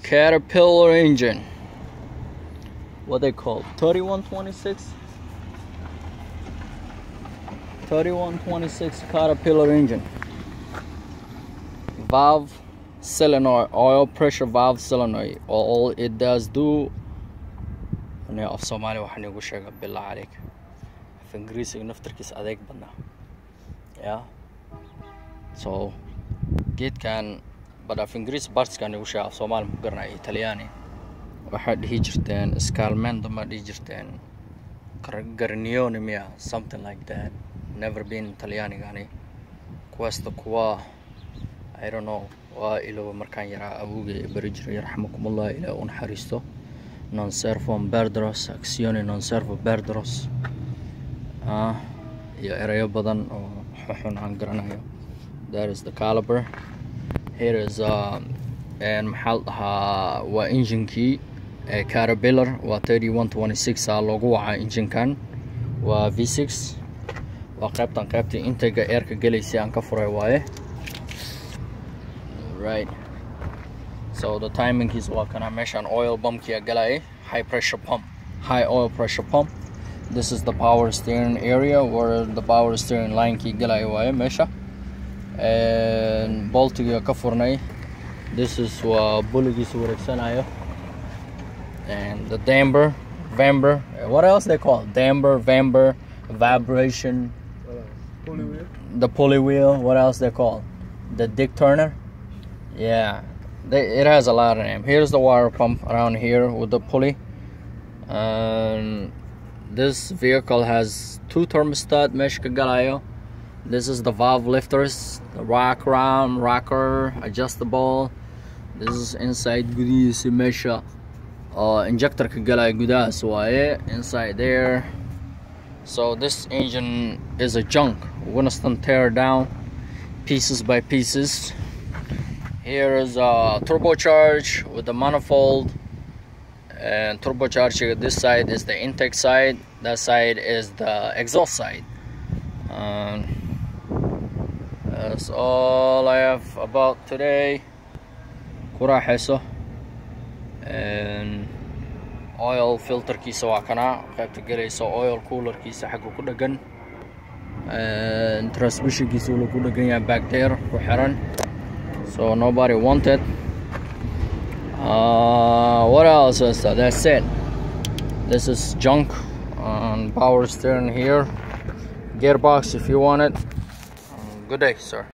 Caterpillar engine. What they call 3126? 3126 Caterpillar engine. Valve solenoid, oil pressure valve solenoid. All it does do of Somali waxaan igu sheega bilaa عليك في Ingiriisiga naftarkiisa adeeg badna. Yeah, so geedkan but af Ingiriis partskan igu sheega Soomaali ma garanay Talyaani waxa dhihi jirteen Scalmendo ma dhihi jirteen Garnione miya, something like that. Never been Talyaani gani questa kuwa I don't know waa ilo markaan yaraa awowgay bari jiray raxmakumullah ila un xariisto non servo Berderos azione non servo Berderos iyo erayo badan oo xun aan garanayo. That is the caliber. Here is and maxal dhahaa waa engine-kii Caterpillar waa 3126 loogu wacaa engine-kan waa V6 waa qaybtii intake airka galaysay aan ka furay waaye. Right, so the timing is waa kana meeshan oil pumpki galay, high oil pressure pump. This is the power steering area where the power steering line ki galay waaye meesha, and boltiga ka furnay. This is bulligiisa wareegsanayo, and the damper, what else they call it? Damper, vibration, pulley wheel. The pulley wheel. What else they call? The dick turner. Yeah, it has a lot of names. Here's the water pump around here with the pulley. And this vehicle has two thermostat mesh kagalayo. This is the valve lifters, the rocker, adjustable. This is inside gudihiisa meesha injector kagalayo gudahaas waaye inside there. So this engine is a junk. We're gonna start tear down pieces by pieces. Here is a turbocharge with the manifold, and turbocharge. This side is the intake side, that side is the exhaust side. That's all I have about today. Kuraxayso, and oil filter kiisa waa kana qaybta galayso oil cooler kiisa xagga ku dhagan, and transmission kiisa uu ku dhagan yahay back there ku xiran. So nobody wanted. What else is that? That's it. This is junk on power steering here. Gearbox if you want it. Good day, sir.